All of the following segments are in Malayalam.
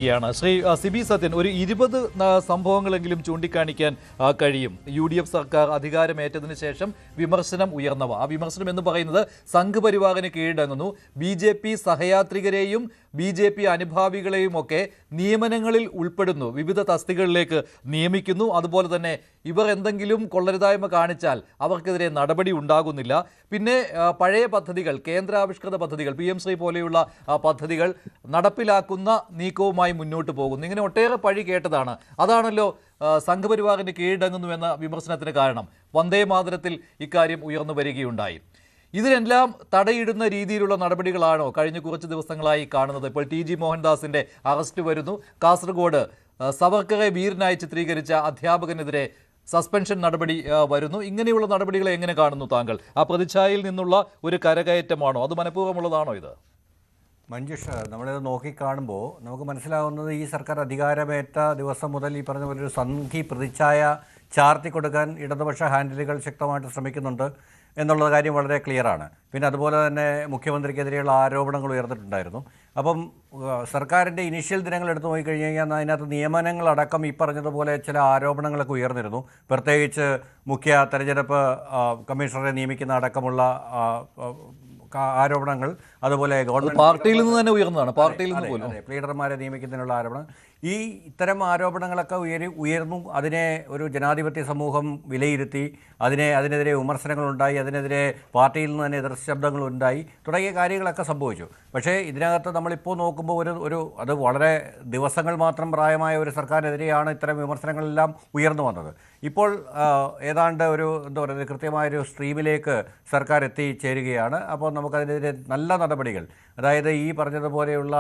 യാണ് ശ്രീ സിബി സത്യൻ ഒരു 20 സംഭവങ്ങളെങ്കിലും ചൂണ്ടിക്കാണിക്കാൻ കഴിയും. UDF സർക്കാർ അധികാരമേറ്റതിനു ശേഷം വിമർശനം ഉയർന്നവ. ആ വിമർശനം എന്ന് പറയുന്നത് സംഘ് പരിവാറിന് കീഴടങ്ങുന്നു, BJP സഹയാത്രികരെയും BJP അനുഭാവികളെയും ഒക്കെ നിയമനങ്ങളിൽ ഉൾപ്പെടുന്നു, വിവിധ തസ്തികകളിലേക്ക് നിയമിക്കുന്നു. അതുപോലെ തന്നെ ഇവർ എന്തെങ്കിലും കൊള്ളരുതായ്മ കാണിച്ചാൽ അവർക്കെതിരെ നടപടി ഉണ്ടാകുന്നില്ല. പിന്നെ പഴയ പദ്ധതികൾ, കേന്ദ്രാവിഷ്കൃത പദ്ധതികൾ, PM ശ്രീ പോലെയുള്ള പദ്ധതികൾ നടപ്പിലാക്കുന്ന നീക്കവുമായി മുന്നോട്ട് പോകുന്നു. ഇങ്ങനെ ഒട്ടേറെ പഴി കേട്ടതാണ്. അതാണല്ലോ സംഘപരിവാറിന് കീഴടങ്ങുന്നുവെന്ന വിമർശനത്തിന് കാരണം. വന്ദേ മാതരത്തിൽ ഇക്കാര്യം ഉയർന്നു വരികയുണ്ടായി. ഇതിനെല്ലാം തടയിടുന്ന രീതിയിലുള്ള നടപടികളാണോ കഴിഞ്ഞ കുറച്ച് ദിവസങ്ങളായി കാണുന്നത്? ഇപ്പോൾ TG മോഹൻദാസിന്റെ അറസ്റ്റ് വരുന്നു. കാസർഗോഡ് സവർക്കറെ വീരനായി ചിത്രീകരിച്ച അധ്യാപകനെതിരെ സസ്പെൻഷൻ നടപടി വരുന്നു. ഇങ്ങനെയുള്ള നടപടികളെ എങ്ങനെ കാണുന്നു താങ്കൾ? ആ പ്രതിച്ഛായയിൽ നിന്നുള്ള ഒരു കരകയറ്റമാണോ, അത് മനഃപൂർവ്വമുള്ളതാണോ ഇത്? മഞ്ജുഷ, നമ്മളിത് നോക്കിക്കാണുമ്പോൾ നമുക്ക് മനസ്സിലാവുന്നത് ഈ സർക്കാർ അധികാരമേറ്റ ദിവസം മുതൽ ഈ പറഞ്ഞ പോലെ ഒരു സംഘി പ്രതിച്ഛായ ചാർത്തി കൊടുക്കാൻ ഇടതുപക്ഷ ഹാൻഡിലുകൾ ശക്തമായിട്ട് ശ്രമിക്കുന്നുണ്ട് എന്നുള്ള കാര്യം വളരെ ക്ലിയറാണ്. പിന്നെ അതുപോലെ തന്നെ മുഖ്യമന്ത്രിക്കെതിരെയുള്ള ആരോപണങ്ങൾ ഉയർന്നിട്ടുണ്ടായിരുന്നു. അപ്പം സർക്കാരിൻ്റെ ഇനീഷ്യൽ ദിനങ്ങൾ എടുത്തു നോക്കിക്കഴിഞ്ഞ് കഴിഞ്ഞാൽ അതിനകത്ത് നിയമനങ്ങളടക്കം ഈ പറഞ്ഞതുപോലെ ചില ആരോപണങ്ങളൊക്കെ ഉയർന്നിരുന്നു. പ്രത്യേകിച്ച് മുഖ്യ തെരഞ്ഞെടുപ്പ് കമ്മീഷണറെ നിയമിക്കുന്ന അടക്കമുള്ള ആരോപണങ്ങൾ, അതുപോലെ ഗവൺമെന്റ് പാർട്ടിയിൽ നിന്ന് തന്നെ ഉയർന്നതാണ്. പാർട്ടിയിൽ നിന്ന് പോലും ലീഡർമാരെ നിയമിക്കുന്നതിനുള്ള ആരോപണം, ഇത്തരം ആരോപണങ്ങളൊക്കെ ഉയർന്നു. അതിനെ ഒരു ജനാധിപത്യ സമൂഹം വിലയിരുത്തി, അതിനെതിരെ വിമർശനങ്ങളുണ്ടായി, അതിനെതിരെ പാർട്ടിയിൽ നിന്ന് തന്നെ എതിർശബ്ദങ്ങളുണ്ടായി, തുടങ്ങിയ കാര്യങ്ങളൊക്കെ സംഭവിച്ചു. പക്ഷേ ഇതിനകത്ത് നമ്മളിപ്പോൾ നോക്കുമ്പോൾ അത് വളരെ ദിവസങ്ങൾ മാത്രം പ്രായമായ ഒരു സർക്കാരിനെതിരെയാണ് ഇത്തരം വിമർശനങ്ങളെല്ലാം ഉയർന്നു വന്നത്. ഇപ്പോൾ ഏതാണ്ട് എന്താ പറയുക, കൃത്യമായൊരു സ്ട്രീമിലേക്ക് സർക്കാർ എത്തിച്ചേരുകയാണ്. അപ്പോൾ നമുക്കതിനെതിരെ നല്ല നടപടികൾ, അതായത് ഈ പറഞ്ഞതുപോലെയുള്ള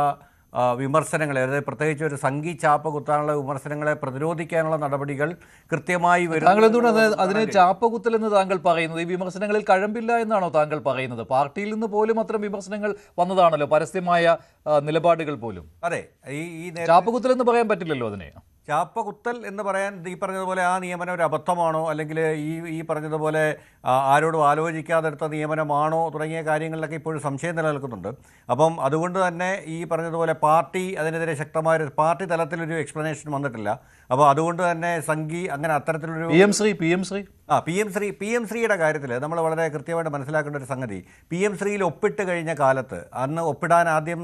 വിമർശനങ്ങളെ, അതായത് പ്രത്യേകിച്ച് ഒരു സംഘി ചാപ്പ കുത്താനുള്ള വിമർശനങ്ങളെ പ്രതിരോധിക്കാനുള്ള നടപടികൾ കൃത്യമായി വരും. താങ്കൾ എന്തുകൊണ്ട് അതിനെ ചാപ്പകുത്തൽ എന്ന് താങ്കൾ പറയുന്നത്? ഈ വിമർശനങ്ങളിൽ കഴമ്പില്ല എന്നാണോ താങ്കൾ പറയുന്നത്? പാർട്ടിയിൽ നിന്ന് പോലും അത്തരം വിമർശനങ്ങൾ വന്നതാണല്ലോ, പരസ്യമായ നിലപാടുകൾ പോലും. അതെ, ഈ ചാപ്പകുത്തൽ എന്ന് പറയാൻ പറ്റില്ലല്ലോ അതിനെ. ചാപ്പകുത്തൽ എന്ന് പറയാൻ ഈ പറഞ്ഞതുപോലെ ആ നിയമനം ഒരു അബദ്ധമാണോ, അല്ലെങ്കിൽ ഈ പറഞ്ഞതുപോലെ ആരോടും ആലോചിക്കാതെ എടുത്ത നിയമനമാണോ തുടങ്ങിയ കാര്യങ്ങളിലൊക്കെ ഇപ്പോഴും സംശയം നിലനിൽക്കുന്നുണ്ട്. അപ്പം അതുകൊണ്ട് തന്നെ ഈ പറഞ്ഞതുപോലെ പാർട്ടി അതിനെതിരെ ശക്തമായ പാർട്ടി തലത്തിലൊരു എക്സ്പ്ലനേഷൻ വന്നിട്ടില്ല. അപ്പോൾ അതുകൊണ്ട് തന്നെ സംഘി അങ്ങനെ അത്തരത്തിലൊരു PM ശ്രീയുടെ കാര്യത്തിൽ നമ്മൾ വളരെ കൃത്യമായിട്ട് മനസ്സിലാക്കേണ്ട ഒരു സംഗതി, PM ശ്രീയിൽ ഒപ്പിട്ട് കഴിഞ്ഞ കാലത്ത് അന്ന് ഒപ്പിടാൻ ആദ്യം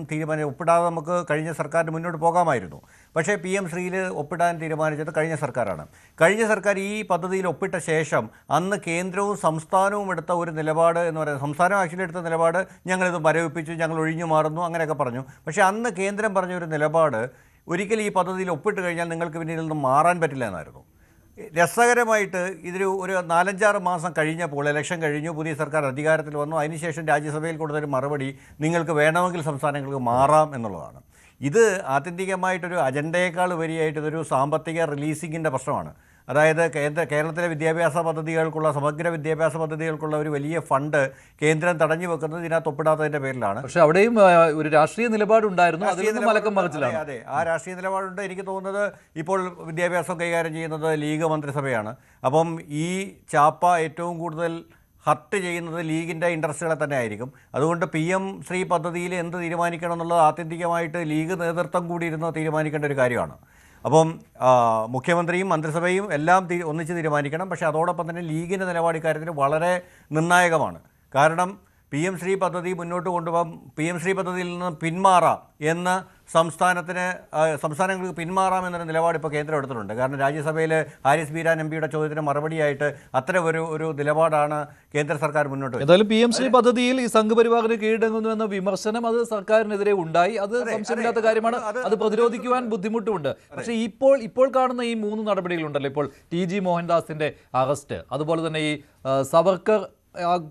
ഒപ്പിടാതെ നമുക്ക് കഴിഞ്ഞ സർക്കാരിന് മുന്നോട്ട് പോകാമായിരുന്നു. പക്ഷേ PM ശ്രീയിൽ ഒപ്പിടാൻ തീരുമാനിച്ചത് കഴിഞ്ഞ സർക്കാരാണ്. കഴിഞ്ഞ സർക്കാർ ഈ പദ്ധതിയിൽ ഒപ്പിട്ട ശേഷം അന്ന് കേന്ദ്രവും സംസ്ഥാനവും എടുത്ത ഒരു നിലപാട് എന്ന് പറയുന്നത്, സംസ്ഥാനം ആക്ച്വലി എടുത്ത നിലപാട് ഞങ്ങളിത് മരവിപ്പിച്ചു, ഞങ്ങൾ ഒഴിഞ്ഞു മാറുന്നു, അങ്ങനെയൊക്കെ പറഞ്ഞു. പക്ഷേ അന്ന് കേന്ദ്രം പറഞ്ഞ ഒരു നിലപാട്, ഒരിക്കലും ഈ പദ്ധതിയിൽ ഒപ്പിട്ട് കഴിഞ്ഞാൽ നിങ്ങൾക്ക് പിന്നെ ഇതിൽ നിന്ന് മാറാൻ പറ്റില്ല എന്നായിരുന്നു. രസകരമായിട്ട് ഒരു 4-5 മാസം കഴിഞ്ഞപ്പോൾ, ഇലക്ഷൻ കഴിഞ്ഞു, പുതിയ സർക്കാർ അധികാരത്തിൽ വന്നു, അതിനുശേഷം രാജ്യസഭയിൽ കൊടുത്തൊരു മറുപടി നിങ്ങൾക്ക് വേണമെങ്കിൽ സംസ്ഥാനങ്ങൾക്ക് മാറാം എന്നുള്ളതാണ്. ഇത് ആത്യന്തികമായിട്ടൊരു അജണ്ടയേക്കാൾ ഉപരിയായിട്ട് ഇതൊരു സാമ്പത്തിക റിലീസിങ്ങിൻ്റെ പ്രശ്നമാണ്. അതായത് കേരളത്തിലെ വിദ്യാഭ്യാസ പദ്ധതികൾക്കുള്ള, സമഗ്ര വിദ്യാഭ്യാസ പദ്ധതികൾക്കുള്ള ഒരു വലിയ ഫണ്ട് കേന്ദ്രം തടഞ്ഞു വെക്കുന്നത് ഇതിനകത്ത് ഒപ്പിടാത്തതിൻ്റെ പേരിലാണ്. പക്ഷേ അവിടെയും ഒരു രാഷ്ട്രീയ നിലപാടുണ്ടായിരുന്നു. അതെ, ആ രാഷ്ട്രീയ നിലപാടുണ്ട്. എനിക്ക് തോന്നുന്നത് ഇപ്പോൾ വിദ്യാഭ്യാസം കൈകാര്യം ചെയ്യുന്നത് ലീഗ് മന്ത്രിസഭയാണ്. അപ്പം ഈ ചാപ്പ ഏറ്റവും കൂടുതൽ ഹർട്ട് ചെയ്യുന്നത് ലീഗിൻ്റെ ഇൻട്രസ്റ്റുകളെ തന്നെ ആയിരിക്കും. അതുകൊണ്ട് PM ശ്രീ പദ്ധതിയിൽ എന്ത് തീരുമാനിക്കണം എന്നുള്ളത് ആത്യന്തികമായിട്ട് ലീഗ് നേതൃത്വം കൂടി ഇരുന്ന് തീരുമാനിക്കേണ്ട ഒരു കാര്യമാണ്. അപ്പം മുഖ്യമന്ത്രിയും മന്ത്രിസഭയും എല്ലാം ഒന്നിച്ച് തീരുമാനിക്കണം. പക്ഷേ അതോടൊപ്പം തന്നെ ലീഗിൻ്റെ നിലപാട് ഇക്കാര്യത്തിൽ വളരെ നിർണായകമാണ്. കാരണം PM ശ്രീ പദ്ധതി മുന്നോട്ട് കൊണ്ടുപോകാൻ, PM ശ്രീ പദ്ധതിയിൽ നിന്ന് പിന്മാറാം എന്ന് സംസ്ഥാനങ്ങൾക്ക് പിന്മാറാം എന്നൊരു നിലപാട് ഇപ്പോൾ കേന്ദ്രം എടുത്തിട്ടുണ്ട്. കാരണം രാജ്യസഭയിൽ ഹാരിസ് ബീരാൻ MPയുടെ ചോദ്യത്തിന് മറുപടിയായിട്ട് അത്തരം ഒരു നിലപാടാണ് കേന്ദ്ര സർക്കാർ മുന്നോട്ട്. എന്തായാലും PM ശ്രീ പദ്ധതിയിൽ ഈ സംഘപരിവാറിന് കീഴടങ്ങുന്നു എന്ന വിമർശനം അത് സർക്കാരിനെതിരെ ഉണ്ടായി. അത് സംശയമില്ലാത്ത കാര്യമാണ്. അത് പ്രതിരോധിക്കുവാൻ ബുദ്ധിമുട്ടുമുണ്ട്. പക്ഷേ ഇപ്പോൾ കാണുന്ന ഈ 3 നടപടികളുണ്ടല്ലോ, ഇപ്പോൾ TG മോഹൻദാസിന്റെ അറസ്റ്റ്, അതുപോലെ തന്നെ ഈ സവർക്കർ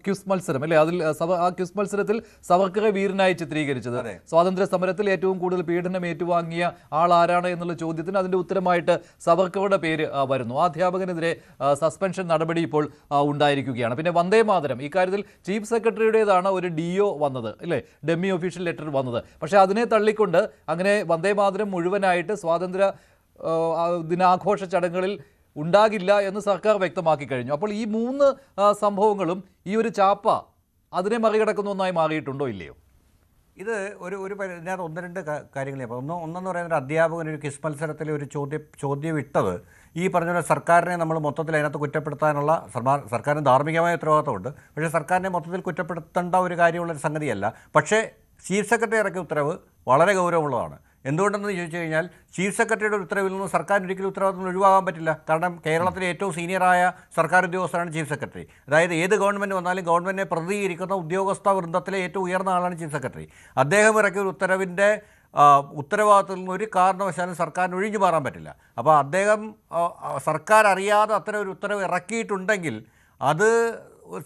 ക്വിസ് മത്സരം അല്ലേ, അതിൽ ആ ക്വിസ് മത്സരത്തിൽ സവർക്കറെ വീരനായി ചിത്രീകരിച്ചത്, സ്വാതന്ത്ര്യ സമരത്തിൽ ഏറ്റവും കൂടുതൽ പീഡനം ഏറ്റുവാങ്ങിയ ആൾ ആരാണ് എന്നുള്ള ചോദ്യത്തിന് അതിന്റെ ഉത്തരമായിട്ട് സവർക്കറുടെ പേര് വരുന്നു. ആ അധ്യാപകനെതിരെ സസ്പെൻഷൻ നടപടി ഇപ്പോൾ ഉണ്ടായിരിക്കുകയാണ്. പിന്നെ വന്ദേ മാതരം, ഇക്കാര്യത്തിൽ ചീഫ് സെക്രട്ടറിയുടേതാണ് ഒരു DO വന്നത് അല്ലേ, ഡെമ്മി ഒഫീഷ്യൽ ലെറ്റർ വന്നത്. പക്ഷേ അതിനെ തള്ളിക്കൊണ്ട് അങ്ങനെ വന്ദേ മാതരം മുഴുവനായിട്ട് സ്വാതന്ത്ര്യ ദിനാഘോഷ ചടങ്ങുകളിൽ ഉണ്ടാകില്ല എന്ന് സർക്കാർ വ്യക്തമാക്കി കഴിഞ്ഞു. അപ്പോൾ ഈ 3 സംഭവങ്ങളും ഈ ഒരു ചാപ്പ അതിനെ മറികടക്കുന്ന ഒന്നായി മാറിയിട്ടുണ്ടോ ഇല്ലയോ? ഇത് ഇതിനകത്ത് ഒന്ന് രണ്ട് കാര്യങ്ങളെ ഒന്നെന്ന് പറയുന്നത് ഒരു അധ്യാപകൻ ഒരു ക്വിസ് മത്സരത്തിൽ ഒരു ചോദ്യം ഇട്ടത് ഈ പറഞ്ഞ പോലെ സർക്കാരിനെ നമ്മൾ മൊത്തത്തിൽ അതിനകത്ത് കുറ്റപ്പെടുത്താനുള്ള സർക്കാരിന് ധാർമ്മികമായ ഉത്തരവാദിത്തമുണ്ട്. പക്ഷേ സർക്കാരിനെ മൊത്തത്തിൽ കുറ്റപ്പെടുത്തേണ്ട ഒരു കാര്യമുള്ളൊരു സംഗതിയല്ല. പക്ഷേ ചീഫ് സെക്രട്ടറി ഇറക്കിയ ഉത്തരവ് വളരെ ഗൗരവമുള്ളതാണ്. എന്തുകൊണ്ടെന്ന് ചോദിച്ചു കഴിഞ്ഞാൽ ചീഫ് സെക്രട്ടറിയുടെ ഉത്തരവിൽ നിന്ന് സർക്കാരിന് ഒരിക്കലും ഉത്തരവാദിത്തം ഒഴിവാകാൻ പറ്റില്ല. കാരണം കേരളത്തിലെ ഏറ്റവും സീനിയറായ സർക്കാർ ഉദ്യോഗസ്ഥരാണ് ചീഫ് സെക്രട്ടറി. അതായത് ഏത് ഗവൺമെൻറ് വന്നാലും ഗവൺമെൻറ്റിനെ പ്രതികരിക്കുന്ന ഉദ്യോഗസ്ഥ വൃന്ദത്തിലെ ഏറ്റവും ഉയർന്ന ആളാണ് ചീഫ് സെക്രട്ടറി. അദ്ദേഹം ഇറക്കിയ ഒരു ഉത്തരവിൻ്റെ ഉത്തരവാദിത്തത്തിൽ നിന്ന് ഒരു കാരണവശാലും സർക്കാരിന് ഒഴിഞ്ഞു മാറാൻ പറ്റില്ല. അപ്പോൾ അദ്ദേഹം സർക്കാർ അറിയാതെ അത്തരം ഒരു ഉത്തരവ് ഇറക്കിയിട്ടുണ്ടെങ്കിൽ അത്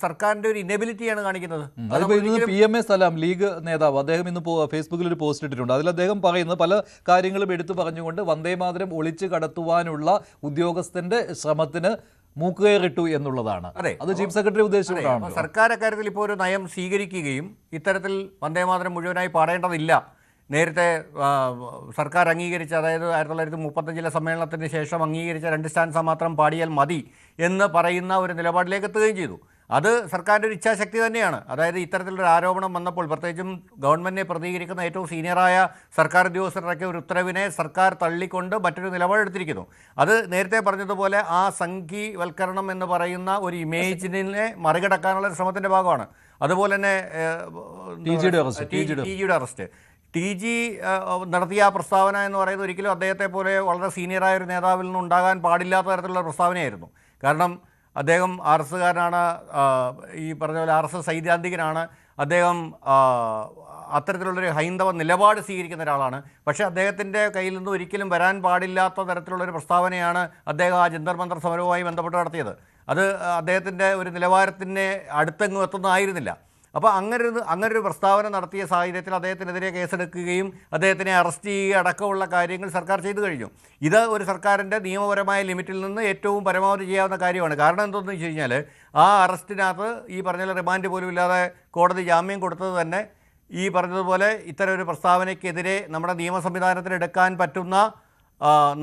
സർക്കാരിൻ്റെ ഒരു ഇനബിലിറ്റിയാണ് കാണിക്കുന്നത്. PMA സലാം ലീഗ് നേതാവ് അദ്ദേഹം ഇന്ന് ഫേസ്ബുക്കിൽ ഒരു പോസ്റ്റ് ഇട്ടിട്ടുണ്ട്. അതിൽ അദ്ദേഹം പറയുന്നത് പല കാര്യങ്ങളും എടുത്തു പറഞ്ഞുകൊണ്ട് വന്ദേമാതരം ഒളിച്ചു കടത്തുവാനുള്ള ഉദ്യോഗസ്ഥന്റെ ശ്രമത്തിന് മൂക്കുകയറിട്ടു എന്നുള്ളതാണ്. അത് ചീഫ് സെക്രട്ടറി ഉദ്ദേശിച്ചുകൊണ്ടാണ്. സർക്കാർ അക്കാര്യത്തിൽ ഇപ്പോൾ ഒരു നയം സ്വീകരിക്കുകയും ഇത്തരത്തിൽ വന്ദേമാതരം മുഴുവനായി പാടേണ്ടതില്ല, നേരത്തെ സർക്കാർ അംഗീകരിച്ച, അതായത് 1935 സമ്മേളനത്തിന് ശേഷം അംഗീകരിച്ച 2 സ്റ്റാൻസ മാത്രം പാടിയാൽ മതി എന്ന് പറയുന്ന ഒരു നിലപാടിലേക്ക് എത്തുകയും ചെയ്തു. അത് സർക്കാരിൻ്റെ ഒരു ഇച്ഛാശക്തി തന്നെയാണ്. അതായത് ഇത്തരത്തിലൊരു ആരോപണം വന്നപ്പോൾ പ്രത്യേകിച്ചും ഗവൺമെൻറ്റിനെ പ്രതികരിക്കുന്ന ഏറ്റവും സീനിയറായ സർക്കാർ ഉദ്യോഗസ്ഥരൊക്കെ ഒരു ഉത്തരവിനെ സർക്കാർ തള്ളിക്കൊണ്ട് മറ്റൊരു നിലപാടെടുത്തിരിക്കുന്നു. അത് നേരത്തെ പറഞ്ഞതുപോലെ ആ സംഘീവൽക്കരണം എന്ന് പറയുന്ന ഒരു ഇമേജിനെ മറികടക്കാനുള്ള ശ്രമത്തിൻ്റെ ഭാഗമാണ്. അതുപോലെ തന്നെ ടിജിയുടെ അറസ്റ്റ്, TG നടത്തിയ ആ പ്രസ്താവന എന്ന് പറയുന്നത് ഒരിക്കലും അദ്ദേഹത്തെ പോലെ വളരെ സീനിയറായ ഒരു നേതാവിൽ നിന്ന് ഉണ്ടാകാൻ പാടില്ലാത്ത തരത്തിലുള്ള പ്രസ്താവനയായിരുന്നു. കാരണം അദ്ദേഹം RSകാരനാണ്, ഈ പറഞ്ഞ പോലെ RS സൈദ്ധാന്തികനാണ്. അദ്ദേഹം അത്തരത്തിലുള്ളൊരു ഹൈന്ദവ നിലപാട് സ്വീകരിക്കുന്ന ഒരാളാണ്. പക്ഷേ അദ്ദേഹത്തിൻ്റെ കയ്യിൽ നിന്ന് ഒരിക്കലും വരാൻ പാടില്ലാത്ത തരത്തിലുള്ളൊരു പ്രസ്താവനയാണ് അദ്ദേഹം ആ ജന്തർ മന്ദർ സമരവുമായി ബന്ധപ്പെട്ട് നടത്തിയത്. അത് അദ്ദേഹത്തിൻ്റെ ഒരു നിലവാരത്തിനെ അടുത്തെങ്ങും എത്തുന്നതായിരുന്നില്ല. അപ്പോൾ അങ്ങനൊരു പ്രസ്താവന നടത്തിയ സാഹചര്യത്തിൽ അദ്ദേഹത്തിനെതിരെ കേസെടുക്കുകയും അദ്ദേഹത്തിനെ അറസ്റ്റ് ചെയ്യുക അടക്കമുള്ള കാര്യങ്ങൾ സർക്കാർ ചെയ്തു കഴിഞ്ഞു. ഇത് ഒരു സർക്കാരിൻ്റെ നിയമപരമായ ലിമിറ്റിൽ നിന്ന് ഏറ്റവും പരമാവധി ചെയ്യാവുന്ന കാര്യമാണ്. കാരണം എന്തെന്ന് വെച്ച് കഴിഞ്ഞാൽ ആ അറസ്റ്റിനകത്ത് ഈ പറഞ്ഞ റിമാൻഡ് പോലും ഇല്ലാതെ കോടതി ജാമ്യം കൊടുത്തത് തന്നെ ഈ പറഞ്ഞതുപോലെ ഇത്തരം ഒരു പ്രസ്താവനയ്ക്കെതിരെ നമ്മുടെ നിയമ സംവിധാനത്തിൽ എടുക്കാൻ പറ്റുന്ന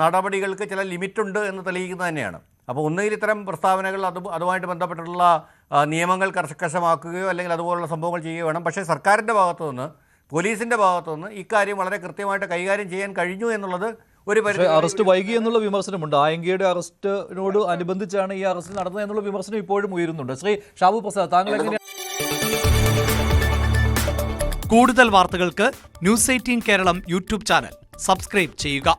നടപടികൾക്ക് ചില ലിമിറ്റുണ്ട് എന്ന് തെളിയിക്കുന്നത് തന്നെയാണ്. അപ്പോൾ ഒന്നുകിൽ ഇത്തരം പ്രസ്താവനകൾ അതുമായിട്ട് ബന്ധപ്പെട്ടുള്ള നിയമങ്ങൾ കർക്കശമാക്കുകയോ അല്ലെങ്കിൽ അതുപോലുള്ള സംഭവങ്ങൾ ചെയ്യുകയോ വേണം. പക്ഷേ സർക്കാരിൻ്റെ ഭാഗത്തു നിന്ന്, പോലീസിൻ്റെ ഭാഗത്തു നിന്ന് ഇക്കാര്യം വളരെ കൃത്യമായിട്ട് കൈകാര്യം ചെയ്യാൻ കഴിഞ്ഞു എന്നുള്ളത് ഒരു അറസ്റ്റ് വൈകി എന്നുള്ള വിമർശനമുണ്ട്. ആയങ്കയുടെ അറസ്റ്റിനോട് അനുബന്ധിച്ചാണ് ഈ അറസ്റ്റ് നടന്നത് എന്നുള്ള വിമർശനം ഇപ്പോഴും ഉയരുന്നുണ്ട്. ശ്രീ ഷാബു പ്രസാദ്, താങ്കൾ എങ്ങനെയാണ്? കൂടുതൽ വാർത്തകൾക്ക് News 18 Keralam YouTube channel subscribe ചെയ്യുക.